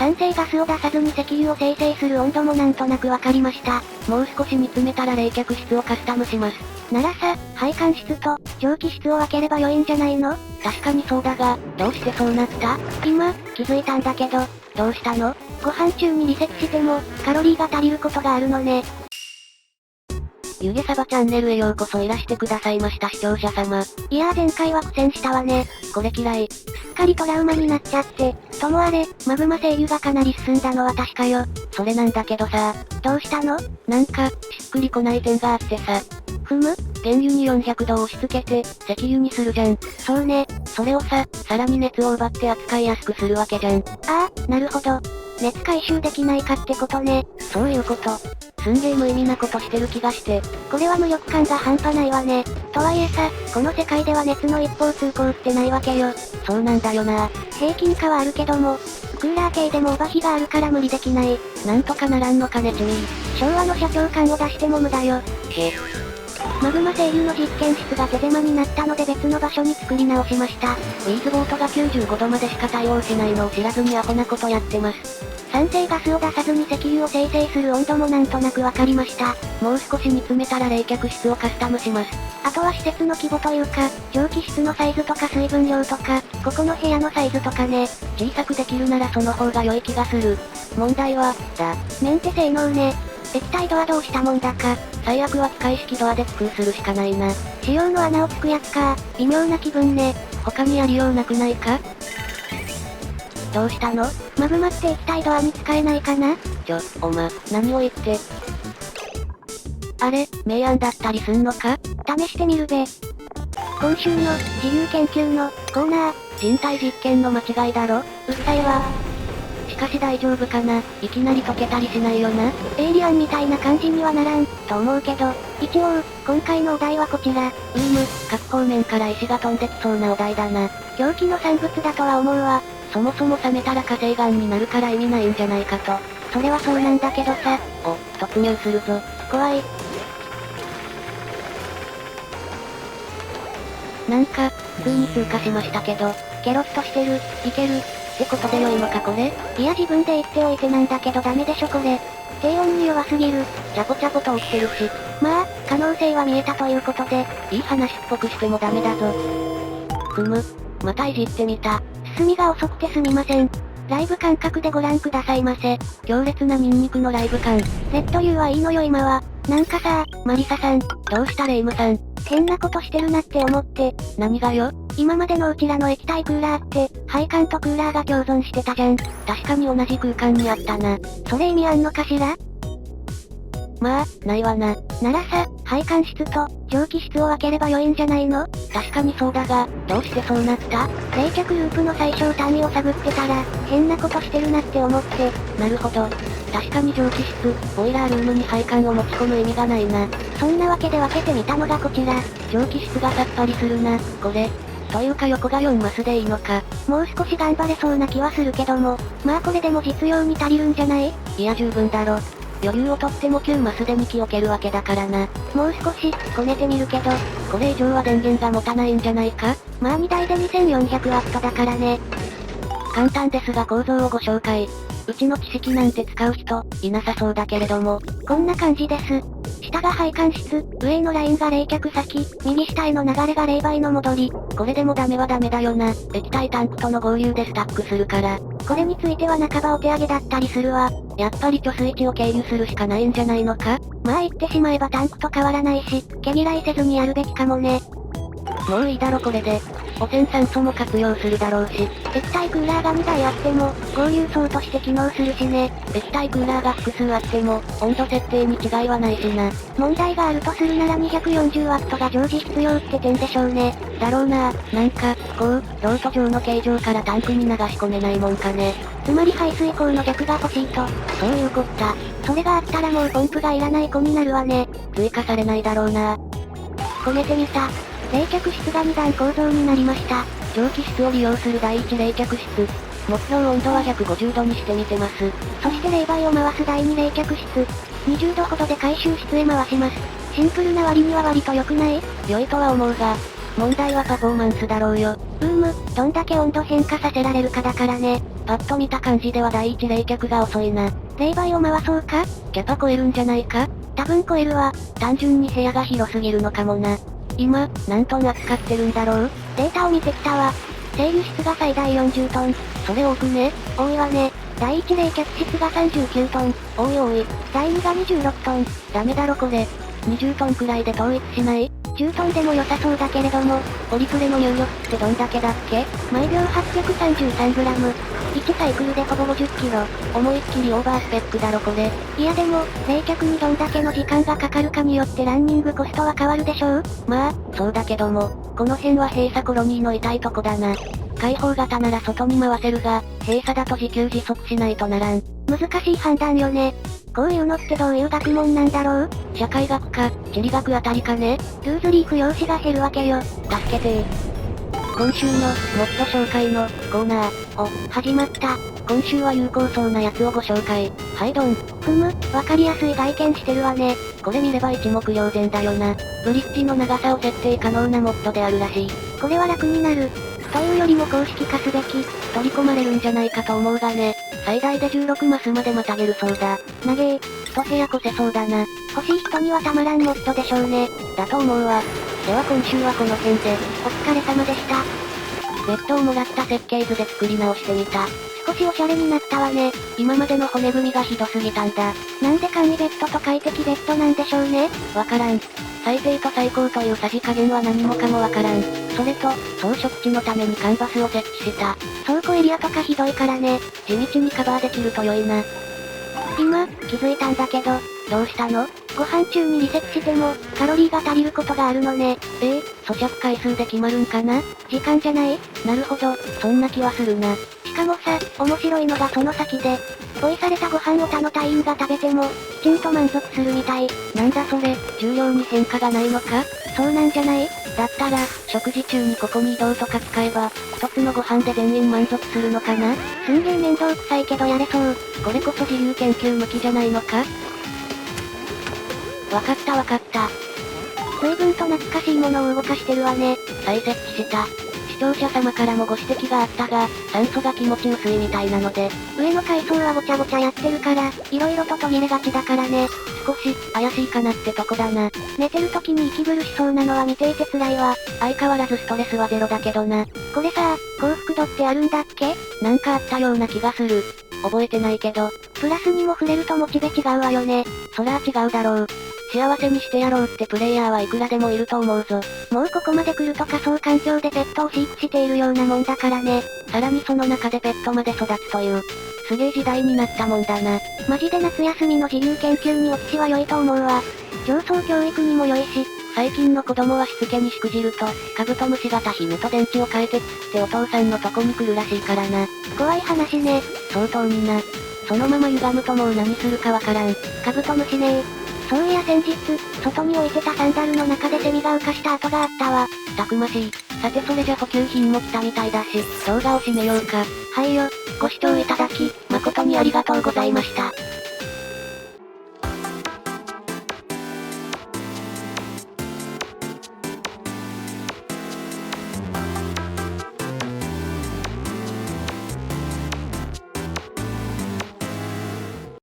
酸性ガスを出さずに石油を生成する温度もなんとなくわかりました。もう少し煮詰めたら冷却室をカスタムします。ならさ、配管室と蒸気室を分ければ良いんじゃないの？確かにそうだが、どうしてそうなった？今、気づいたんだけど、どうしたの？ご飯中にリセットしても、カロリーが足りることがあるのね。湯気サバチャンネルへようこそいらしてくださいました視聴者様。いやー前回は苦戦したわね。これ嫌い。すっかりトラウマになっちゃって。ともあれ、マグマ精油がかなり進んだのは確かよ。それなんだけどさ。どうしたの？なんか、しっくりこない点があってさ。ふむ？原油に400度を押し付けて、石油にするじゃん。そうね。それをさ、さらに熱を奪って扱いやすくするわけじゃん。ああ、なるほど。熱回収できないかってことね。そういうこと。すんげー無意味なことしてる気がして。これは無力感が半端ないわね。とはいえさ、この世界では熱の一方通行ってないわけよ。そうなんだよな。平均化はあるけども、クーラー系でもオバヒがあるから無理できない。なんとかならんのかねちみ。昭和の社長感を出しても無駄よ。マグマ精油の実験室が手狭になったので別の場所に作り直しました。ウィーズボートが95度までしか対応しないのを知らずにアホなことやってます。酸性ガスを出さずに石油を生成する温度もなんとなくわかりました。もう少し煮詰めたら冷却室をカスタムします。あとは施設の規模というか、蒸気室のサイズとか水分量とか、ここの部屋のサイズとかね。小さくできるならその方が良い気がする。問題は、メンテ性能ね。液体ドアどうしたもんだか。最悪は機械式ドアで工夫するしかないな。仕様の穴をつくやつか。微妙な気分ね。他にやりようなくないか？どうしたの？マグマって液体ドアに使えないかな？何を言って。あれ、明暗だったりすんのか？試してみるべ。今週の、自由研究の、コーナー。人体実験の間違いだろ？うっさいわ。しかし大丈夫かな？いきなり溶けたりしないよな？エイリアンみたいな感じにはならん、と思うけど、一応、今回のお題はこちら。各方面から石が飛んできそうなお題だな。狂気の産物だとは思うわ。そもそも冷めたら火成岩になるから意味ないんじゃないかと。それはそうなんだけどさ。突入するぞ。怖い。なんか、普通に通過しましたけど、ケロッとしてる、いける、ってことで良いのかこれ？いや自分で言っておいてなんだけどダメでしょこれ。低温に弱すぎる。チャポチャポと落ちてるし。まあ、可能性は見えたということで。いい話っぽくしてもダメだぞ。またいじってみた。進みが遅くてすみません。ライブ感覚でご覧くださいませ。強烈なニンニクのライブ感。レッド U はいいのよ今は。なんかさ、マリサさん。どうしたレイムさん。変なことしてるなって思って。何がよ？今までのうちらの液体クーラーって、配管とクーラーが共存してたじゃん。確かに同じ空間にあったな。それ意味あんのかしら？まあ、ないわな。ならさ、配管室と蒸気室を分ければ良いんじゃないの？確かにそうだが、どうしてそうなった？冷却ループの最小単位を探ってたら、変なことしてるなって思って。なるほど。確かに蒸気室、ボイラールームに配管を持ち込む意味がないな。そんなわけで分けてみたのがこちら。蒸気室がさっぱりするな、これ。というか横が4マスでいいのか。もう少し頑張れそうな気はするけども、まあこれでも実用に足りるんじゃない？いや十分だろ。余裕をとっても9マスで2機置けるわけだからな。もう少し、こねてみるけど、これ以上は電源が持たないんじゃないか？まあ2台で2400ワットだからね。簡単ですが構造をご紹介。うちの知識なんて使う人、いなさそうだけれども。こんな感じです。下が配管室、上のラインが冷却先、右下への流れが冷媒の戻り。これでもダメはダメだよな。液体タンクとの合流でスタックするから。これについては半ばお手上げだったりするわ。やっぱり貯水池を経由するしかないんじゃないのか？まあ言ってしまえばタンクと変わらないし、毛嫌いせずにやるべきかもね。もういいだろこれで。汚染酸素も活用するだろうし。液体クーラーが2台あっても、合流層として機能するしね。液体クーラーが複数あっても、温度設定に違いはないしな。問題があるとするなら240ワットが常時必要って点でしょうね。だろうな。なんか、ロート状の形状からタンクに流し込めないもんかね。つまり排水口の逆が欲しいと。そういうこった。それがあったらもうポンプがいらない子になるわね。追加されないだろうな。こねてみた。冷却室が2段構造になりました。蒸気室を利用する第一冷却室。目標温度は150度にしてみてます。そして冷媒を回す第二冷却室。20度ほどで回収室へ回します。シンプルな割には割と良くない？良いとは思うが、問題はパフォーマンスだろうよ。どんだけ温度変化させられるかだからね。パッと見た感じでは第一冷却が遅いな。冷媒を回そうか？キャパ超えるんじゃないか？多分超えるわ。単純に部屋が広すぎるのかもな。今、何トン扱ってるんだろう？データを見てきたわ。整油室が最大40トン。それ多くね？多いわね。第1冷却室が39トン。多い多い。第2が26トン。ダメだろこれ。20トンくらいで統一しない？ 10トンでも良さそうだけれども、オリプレの入力ってどんだけだっけ？毎秒 833g。1サイクルでほぼ50キロ。思いっきりオーバースペックだろこれ。いやでも、冷却にどんだけの時間がかかるかによってランニングコストは変わるでしょう？まあ、そうだけども、この辺は閉鎖コロニーの痛いとこだな。開放型なら外に回せるが、閉鎖だと自給自足しないとならん。難しい判断よね。こういうのってどういう学問なんだろう？社会学か、地理学あたりかね？ルーズリーフ用紙が減るわけよ。助けてー。今週の、モッド紹介の、コーナー、始まった。今週は有効そうなやつをご紹介。はいどん。わかりやすい外見してるわね。これ見れば一目瞭然だよな。ブリッジの長さを設定可能なモッドであるらしい。これは楽になる。というよりも公式化すべき。取り込まれるんじゃないかと思うがね。最大で16マスまでまたげるそうだ。長え。一部屋越せそうだな。欲しい人にはたまらんモッドでしょうね。だと思うわ。では今週はこの辺で。お疲れ様でした。ベッドをもらった設計図で作り直してみた。少しおしゃれになったわね。今までの骨組みがひどすぎたんだ。なんで簡易ベッドと快適ベッドなんでしょうね。わからん。最低と最高というさじ加減は何もかもわからん。それと、装飾地のためにカンバスを設置した。倉庫エリアとかひどいからね。地道にカバーできると良いな。今、気づいたんだけど、どうしたの？ご飯中にリセットしても、カロリーが足りることがあるのね。咀嚼回数で決まるんかな？時間じゃない？なるほど、そんな気はするな。しかもさ、面白いのがその先で、ポイされたご飯を他の隊員が食べても、きちんと満足するみたい。なんだそれ、重量に変化がないのか？そうなんじゃない？だったら、食事中にここに移動とか使えば、一つのご飯で全員満足するのかな？すんげー面倒くさいけどやれそう。これこそ自由研究向きじゃないのか？わかったわかった。随分と懐かしいものを動かしてるわね。再設置した。視聴者様からもご指摘があったが、酸素が気持ち薄いみたいなので。上の階層はごちゃごちゃやってるから、色々と途切れがちだからね。少し、怪しいかなってとこだな。寝てる時に息苦しそうなのは見ていて辛いわ。相変わらずストレスはゼロだけどな。これさ、幸福度ってあるんだっけ？なんかあったような気がする。覚えてないけど。プラスにも触れるとモチベ違うわよね。そら違うだろう。幸せにしてやろうってプレイヤーはいくらでもいると思うぞ。もうここまで来ると仮想環境でペットを飼育しているようなもんだからね。さらにその中でペットまで育つという。すげえ時代になったもんだな。マジで夏休みの自由研究にお父は良いと思うわ。上層教育にも良いし。最近の子供はしつけにしくじると、カブトムシ型ヒヌと電池を変えてっつってお父さんのとこに来るらしいからな。怖い話ね。相当にな。そのまま歪むともう何するかわからん。カブトムシねそういや先日、外に置いてたサンダルの中でセミが浮かした跡があったわ。たくましい。さてそれじゃ補給品も来たみたいだし、動画を締めようか。はいよ。ご視聴いただき、誠にありがとうございました。